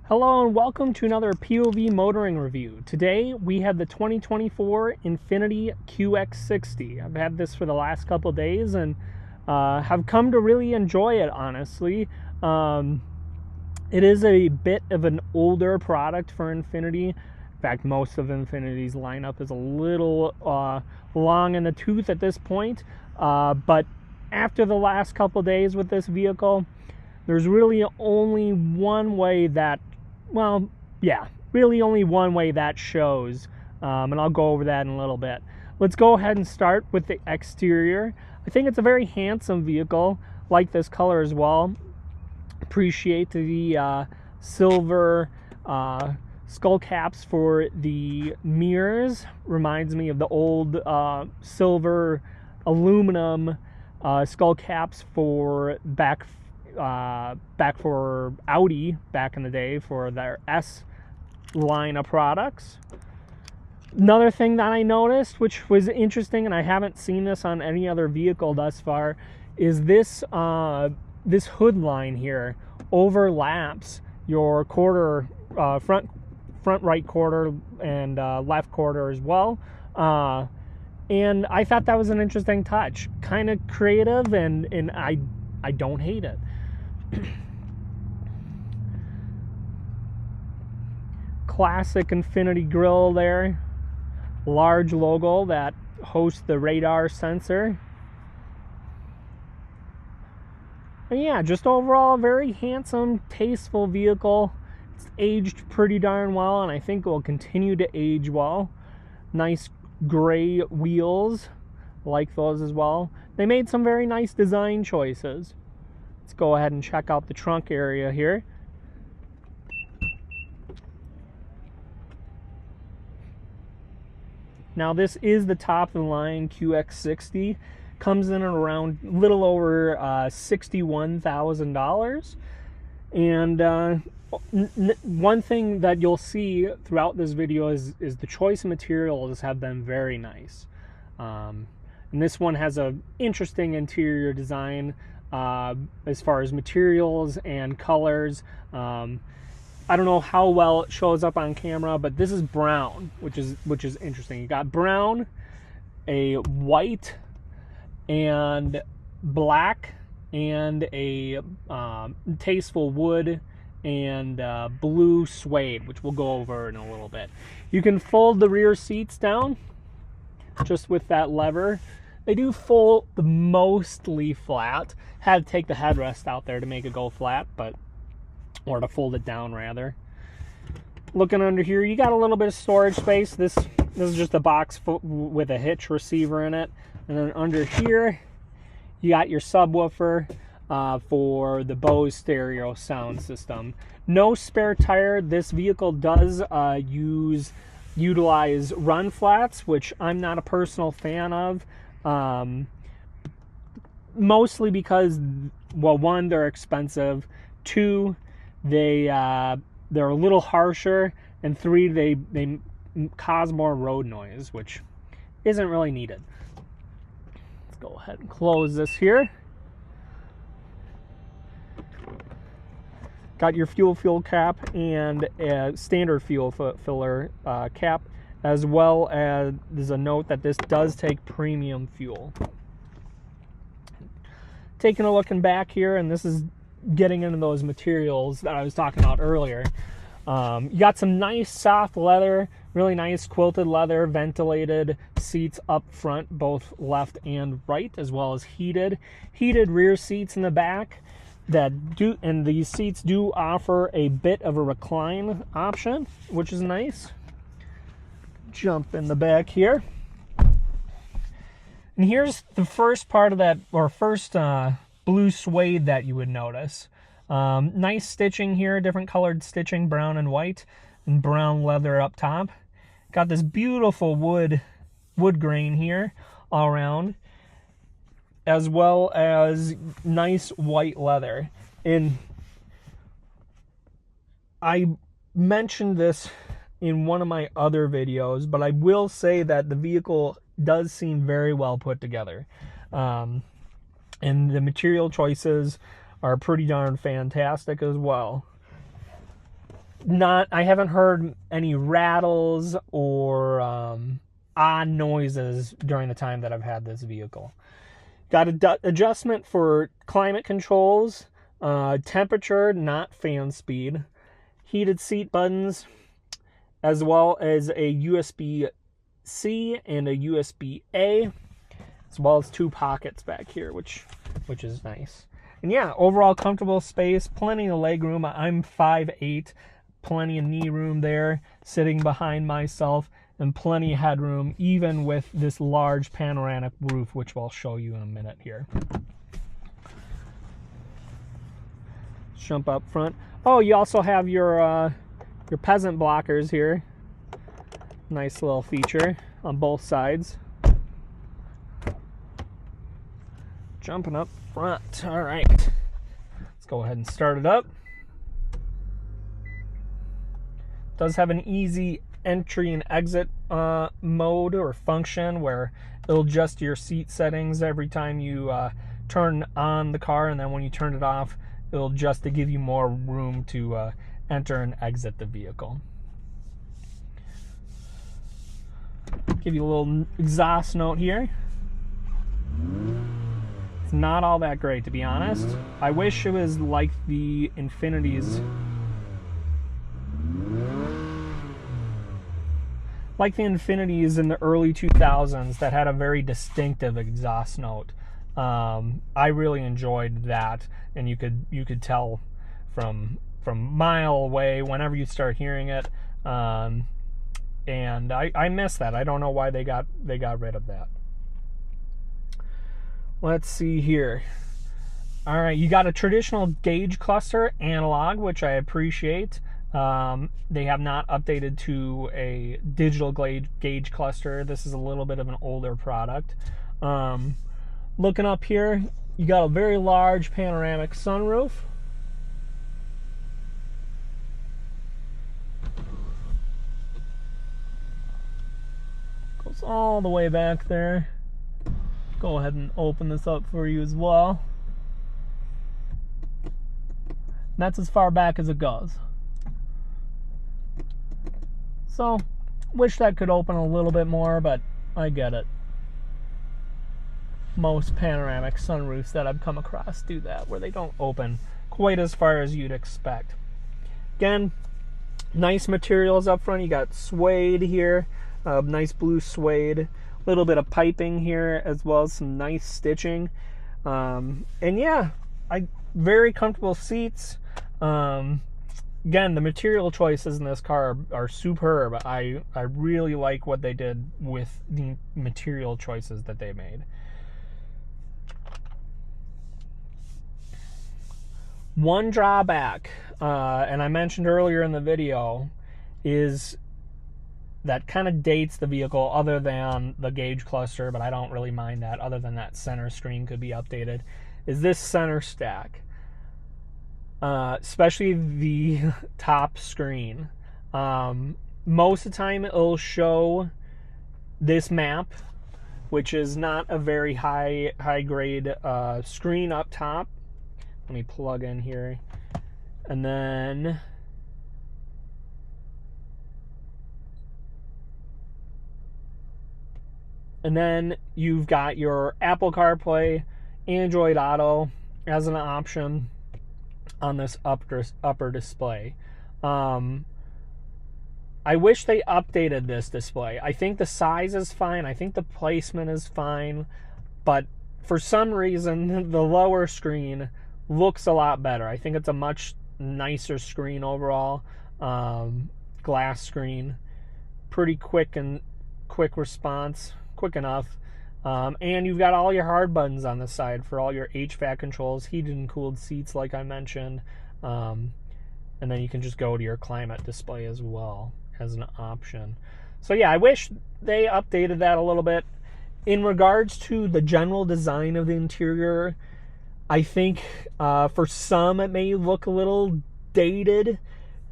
Hello and welcome to another POV motoring review. Today we have the 2024 INFINITI QX50. I've had this for the last couple of days and have come to really enjoy it, honestly. It is a bit of an older product for INFINITI. In fact, most of INFINITI's lineup is a little long in the tooth at this point. But after the last couple of days with this vehicle, there's really only one way that only one way that shows, and I'll go over that in a little bit. Let's go ahead and start with the exterior. I think it's a very handsome vehicle, like this color as well. Appreciate the silver skull caps for the mirrors. Reminds me of the old silver aluminum skull caps for back for Audi back in the day for their S line of products. Another thing that I noticed, which was interesting, and I haven't seen this on any other vehicle thus far, is this this hood line here overlaps your quarter, front right quarter and left quarter as well. And I thought that was an interesting touch, kind of creative, and I don't hate it. Classic INFINITI grille there. Large logo that hosts the radar sensor. And yeah, just overall a very handsome, tasteful vehicle. It's aged pretty darn well, and I think it will continue to age well. Nice gray wheels, like those as well. They made some very nice design choices. Let's go ahead and check out the trunk area here. Now this is the top of the line QX60. Comes in at around a little over $61,000. And one thing that you'll see throughout this video is the choice of materials have been very nice. And this one has an interesting interior design as far as materials and colors. I don't know how well it shows up on camera, but this is brown, which is interesting. You got brown, a white, and black, and a tasteful wood, and blue suede, which we'll go over in a little bit. You can fold the rear seats down just with that lever. They do fold mostly flat. Had to take the headrest out there to make it go flat, or to fold it down rather. Looking under here, you got a little bit of storage space. This is just a box with a hitch receiver in it. And then under here, you got your subwoofer for the Bose stereo sound system. No spare tire. This vehicle does utilize run flats, which I'm not a personal fan of. Mostly because, well, one, they're expensive. Two, they're a little harsher, and three, they cause more road noise, which isn't really needed. Let's go ahead and close this here. Got your fuel cap and a standard fuel filler cap, as well as there's a note that this does take premium fuel. Taking a look back here, and this is getting into those materials that I was talking about earlier. You got some nice soft leather, really nice quilted leather, ventilated seats up front, both left and right, as well as heated rear seats in the back and these seats do offer a bit of a recline option, which is nice. Jump in the back here. And here's the first part of that, or first blue suede that you would notice. Nice stitching here, different colored stitching, brown and white, and brown leather up top. Got this beautiful wood grain here all around, as well as nice white leather. And I mentioned this in one of my other videos, but I will say that the vehicle does seem very well put together. And the material choices are pretty darn fantastic as well. I haven't heard any rattles or odd noises during the time that I've had this vehicle. Got a adjustment for climate controls, temperature, not fan speed, heated seat buttons, as well as a USB-C and a USB-A, as well as 2 pockets back here, which is nice. And yeah, overall comfortable space, plenty of leg room. I'm 5'8", plenty of knee room there, sitting behind myself, and plenty of headroom, even with this large panoramic roof, which I'll show you in a minute here. Jump up front. Oh, you also have your peasant blockers here. Nice little feature on both sides. Jumping up front. All right, let's go ahead and start it up. Does have an easy entry and exit mode or function where it'll adjust your seat settings every time you turn on the car, and then when you turn it off, it'll adjust to give you more room to enter and exit the vehicle. Give you a little exhaust note here. It's not all that great, to be honest. I wish it was like the Infinitis. Like the Infinitis in the early 2000s that had a very distinctive exhaust note. I really enjoyed that, and you could tell from mile away whenever you start hearing it. And I miss that. I don't know why they got rid of that. Let's see here. All right, you got a traditional gauge cluster analog, which I appreciate. They have not updated to a digital gauge cluster. This is a little bit of an older product. Looking up here, you got a very large panoramic sunroof. Goes all the way back there. Go ahead and open this up for you as well. That's as far back as it goes. So, wish that could open a little bit more, but I get it. Most panoramic sunroofs that I've come across do that, where they don't open quite as far as you'd expect. Again, nice materials up front. You got suede here, nice blue suede, a little bit of piping here, as well as some nice stitching. And yeah, very comfortable seats. Again, the material choices in this car are superb. I really like what they did with the material choices that they made. One drawback, and I mentioned earlier in the video, is that kind of dates the vehicle other than the gauge cluster, but I don't really mind that. Other than that center screen could be updated, is this center stack. Especially the top screen. Most of the time it'll show this map, which is not a very high grade screen up top. Let me plug in here. And then you've got your Apple CarPlay, Android Auto as an option on this upper display. I wish they updated this display. I think the size is fine. I think the placement is fine. But for some reason, the lower screen looks a lot better. I think it's a much nicer screen overall. Glass screen. Pretty quick response. Quick enough. And you've got all your hard buttons on the side for all your HVAC controls, heated and cooled seats like I mentioned. And then you can just go to your climate display as well as an option. So yeah, I wish they updated that a little bit. In regards to the general design of the interior, I think for some it may look a little dated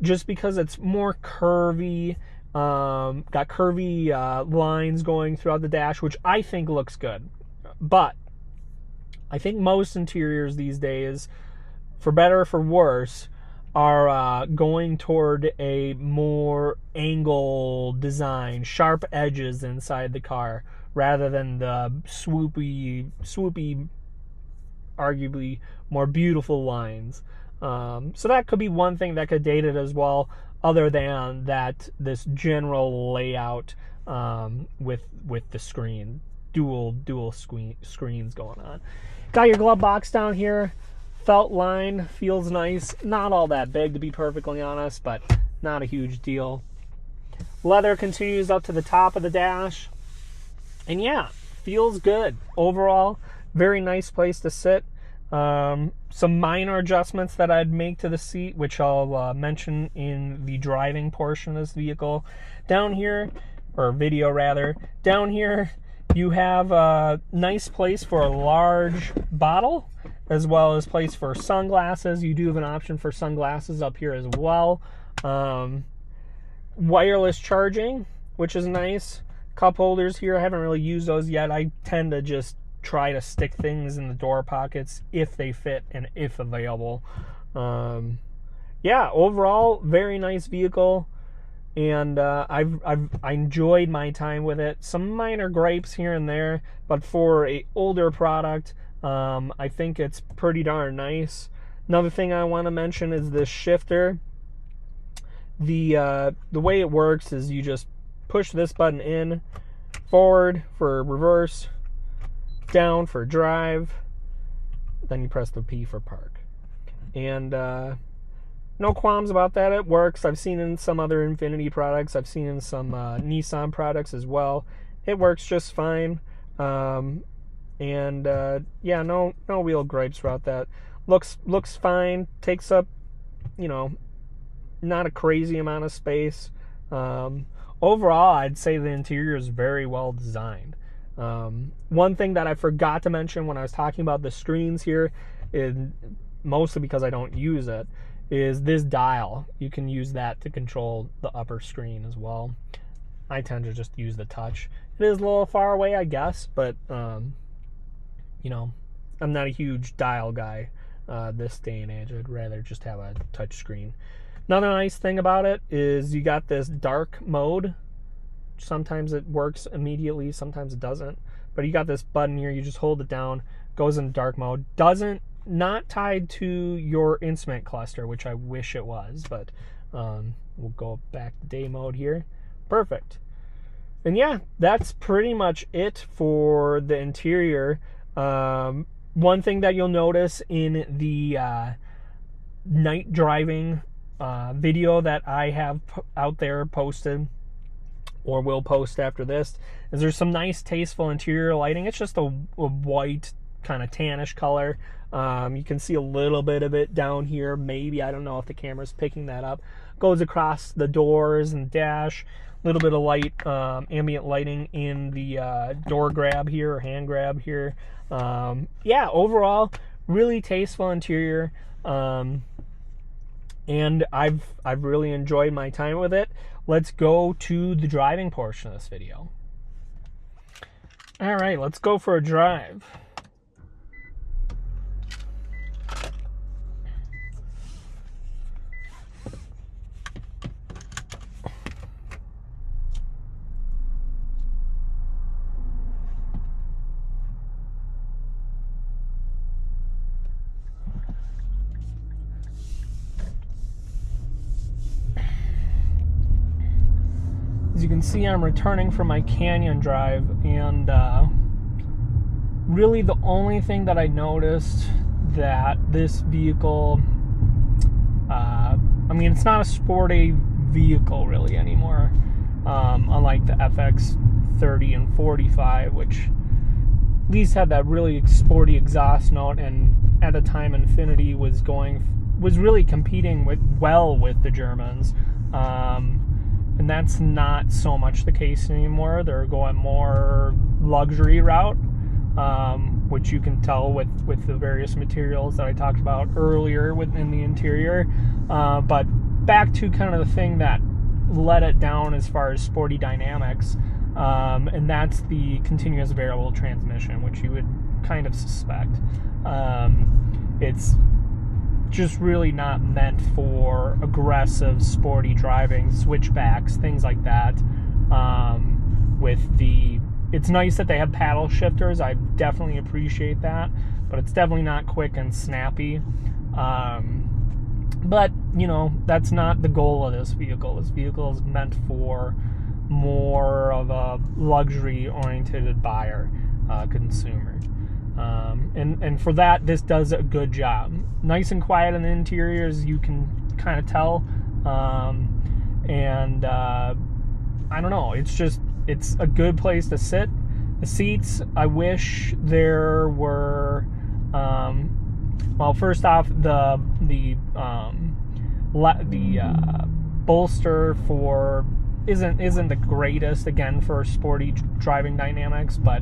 just because it's more curvy. Got curvy lines going throughout the dash, which I think looks good. But I think most interiors these days, for better or for worse, are going toward a more angle design, sharp edges inside the car, rather than the swoopy, arguably more beautiful lines. So that could be one thing that could date it as well, other than that this general layout with the screen, dual screens going on. Got your glove box down here. Felt line, feels nice. Not all that big, to be perfectly honest, but not a huge deal. Leather continues up to the top of the dash. And yeah, feels good. Overall, very nice place to sit. Some minor adjustments that I'd make to the seat, which I'll mention in the driving portion of this vehicle. Down here, or video rather, down here you have a nice place for a large bottle, as well as place for sunglasses. You do have an option for sunglasses up here as well. Wireless charging, which is nice. Cup holders here. I haven't really used those yet. I tend to just try to stick things in the door pockets if they fit and if available. Yeah, overall, very nice vehicle. And I enjoyed my time with it. Some minor gripes here and there, but for a older product, I think it's pretty darn nice. Another thing I want to mention is this shifter. The way it works is you just push this button in, forward for reverse, down for drive, then you press the P for park. And no qualms about that. It works. I've seen in some other Infiniti products. I've seen in some Nissan products as well. It works just fine. Yeah, no real gripes about that. Looks fine. Takes up, not a crazy amount of space. Overall, I'd say the interior is very well designed. One thing that I forgot to mention when I was talking about the screens here, mostly because I don't use it, is this dial. You can use that to control the upper screen as well. I tend to just use the touch. It is a little far away, I guess, but I'm not a huge dial guy this day and age. I'd rather just have a touch screen. Another nice thing about it is you got this dark mode. Sometimes it works immediately, sometimes it doesn't. But you got this button here, you just hold it down, goes in dark mode. Not tied to your instrument cluster, which I wish it was, but we'll go back to day mode here. Perfect. And yeah, that's pretty much it for the interior. One thing that you'll notice in the night driving video that I have out there posted, or will post after this, is there's some nice tasteful interior lighting. It's just a white kind of tannish color. You can see a little bit of it down here, maybe. I don't know if the camera's picking that up. Goes across the doors and dash. A little bit of light, ambient lighting in the door grab here, or hand grab here. Yeah, overall, really tasteful interior. And I've really enjoyed my time with it. Let's go to the driving portion of this video. All right, let's go for a drive. As you can see, I'm returning from my canyon drive, and really the only thing that I noticed that this vehicle, it's not a sporty vehicle really anymore, unlike the FX30 and 45, which at least had that really sporty exhaust note, and at the time Infiniti was really competing well with the Germans. And that's not so much the case anymore. They're going more luxury route, which you can tell with the various materials that I talked about earlier within the interior. But back to kind of the thing that let it down as far as sporty dynamics, and that's the continuous variable transmission, which you would kind of suspect. It's just really not meant for aggressive, sporty driving, switchbacks, things like that. It's nice that they have paddle shifters. I definitely appreciate that, but it's definitely not quick and snappy. But, you know, that's not the goal of this vehicle. This vehicle is meant for more of a luxury-oriented buyer, consumer. And for that, this does a good job. Nice and quiet in the interior, as you can kind of tell. I don't know, it's a good place to sit. The seats, I wish there were, well, first off, the bolster for isn't the greatest, again, for sporty driving dynamics, but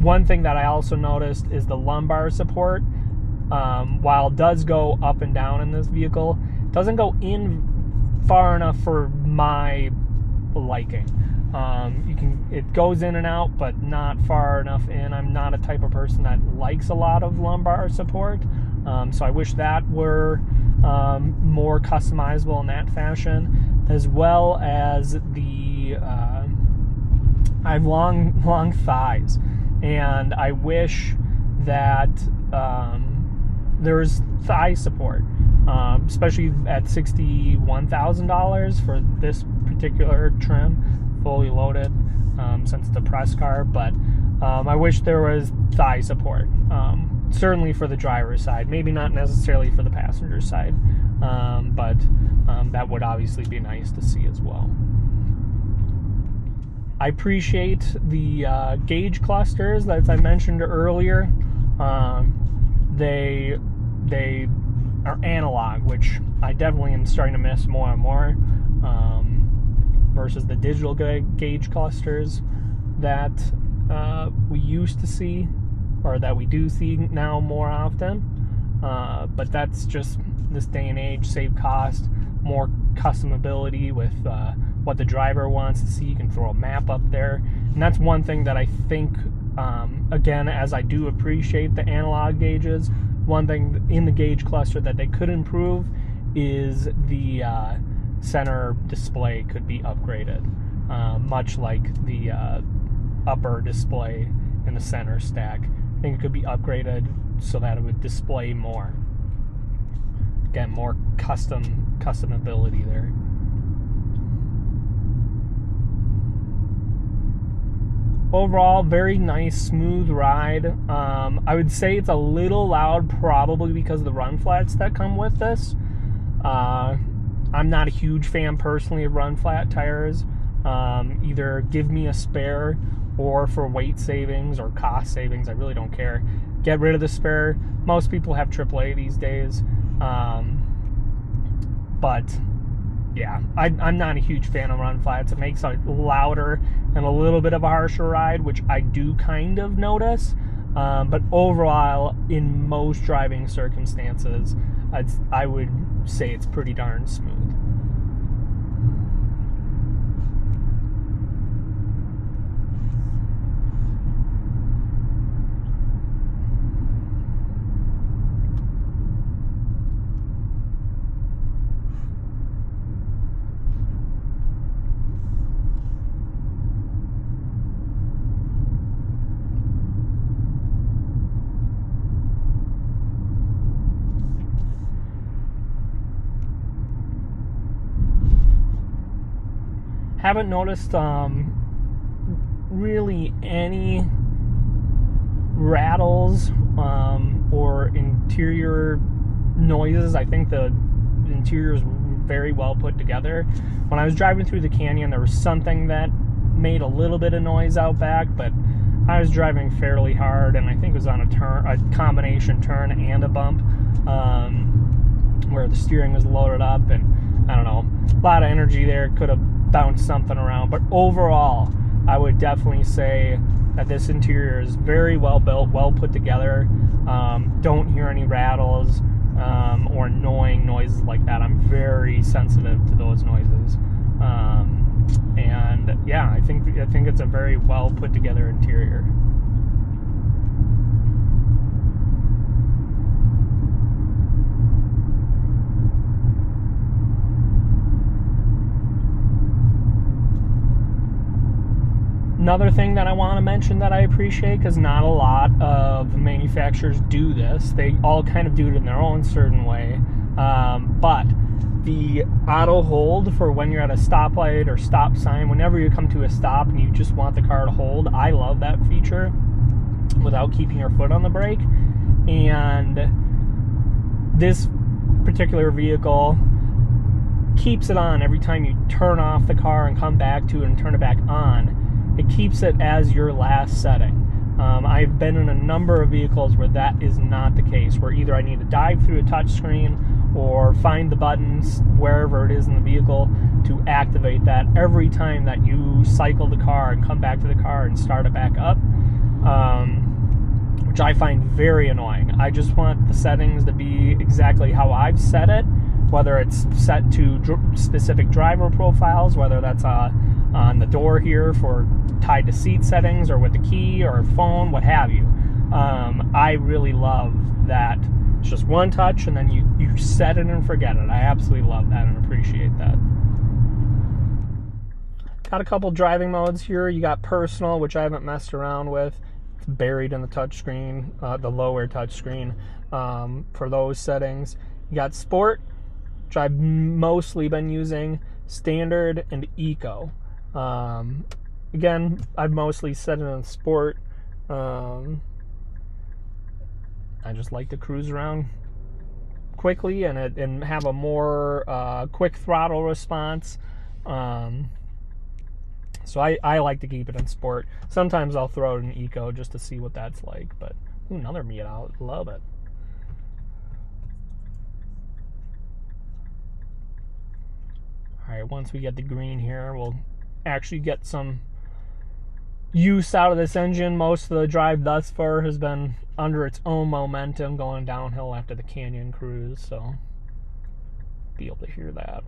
one thing that I also noticed is the lumbar support, while it does go up and down in this vehicle, doesn't go in far enough for my liking. It goes in and out, but not far enough in. I'm not a type of person that likes a lot of lumbar support, so I wish that were more customizable in that fashion, as well as I have long thighs, and I wish that there's thigh support, especially at $61,000 for this particular trim, fully loaded, since it's a press car. But I wish there was thigh support, certainly for the driver's side, maybe not necessarily for the passenger side, but that would obviously be nice to see as well. I appreciate the gauge clusters, as I mentioned earlier. They are analog, which I definitely am starting to miss more and more, versus the digital gauge clusters that we used to see, or that we do see now more often. But that's just this day and age, save cost, more customability with what the driver wants to see. You can throw a map up there, and that's one thing that I think, again, as I do appreciate the analog gauges, one thing in the gauge cluster that they could improve is the center display could be upgraded, much like the upper display in the center stack. I think it could be upgraded so that it would display more. Again, more customability there. Overall, very nice, smooth ride. I would say it's a little loud, probably because of the run flats that come with this. I'm not a huge fan personally of run flat tires. Either give me a spare, or for weight savings or cost savings, I really don't care, get rid of the spare. Most people have AAA these days. But yeah, I'm not a huge fan of run flats. It makes a louder and a little bit of a harsher ride, which I do kind of notice. But overall, in most driving circumstances, I would say it's pretty darn smooth. Haven't noticed really any rattles or interior noises. I think the interior is very well put together. When I was driving through the canyon, there was something that made a little bit of noise out back, but I was driving fairly hard, and I think it was on a combination turn and a bump, where the steering was loaded up, and I don't know, a lot of energy there, could have bounced something around. But overall, I would definitely say that this interior is very well built, well put together. Don't hear any rattles or annoying noises like that. I'm very sensitive to those noises, and yeah, I think it's a very well put together interior. Another thing that I want to mention that I appreciate, because not a lot of manufacturers do this. They all kind of do it in their own certain way. But the auto hold for when you're at a stoplight or stop sign, whenever you come to a stop and you just want the car to hold, I love that feature without keeping your foot on the brake. And this particular vehicle keeps it on every time you turn off the car and come back to it and turn it back on. It keeps it as your last setting. I've been in a number of vehicles where that is not the case, where either I need to dive through a touchscreen or find the buttons wherever it is in the vehicle to activate that every time that you cycle the car and come back to the car and start it back up, which I find very annoying. I just want the settings to be exactly how I've set it, whether it's set to specific driver profiles, whether that's on the door here for tied to seat settings or with the key or phone, what have you. I really love that. It's just one touch and then you set it and forget it. I absolutely love that and appreciate that. Got a couple driving modes here. You got personal, which I haven't messed around with. It's buried in the touchscreen, the lower touchscreen for those settings. You got sport, which I've mostly been using, standard, and eco. Again, I've mostly set it on sport. I just like to cruise around quickly and have a more quick throttle response. So I like to keep it in sport. Sometimes I'll throw it in eco just to see what that's like. But another meow, love it. All right, once we get the green here, we'll actually get some use out of this engine. Most of the drive thus far has been under its own momentum going downhill after the canyon cruise, so be able to hear that.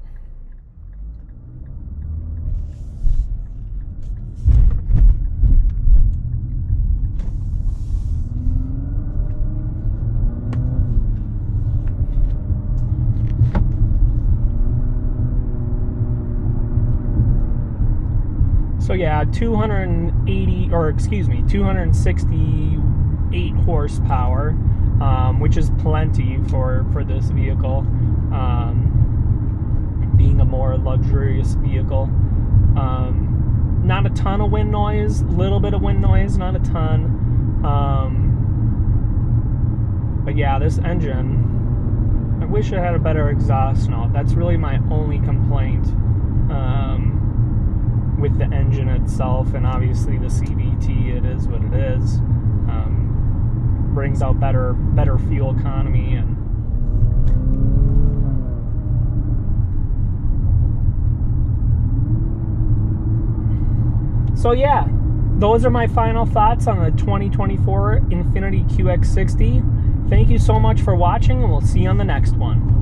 So yeah, 268 horsepower, which is plenty for this vehicle, being a more luxurious vehicle. Not a ton of wind noise, little bit of wind noise, not a ton. But yeah, this engine, I wish it had a better exhaust note. That's really my only complaint with the engine itself, and obviously the CVT, it is what it is. Brings out better fuel economy. And so yeah, those are my final thoughts on the 2024 INFINITI QX60. Thank you so much for watching, and we'll see you on the next one.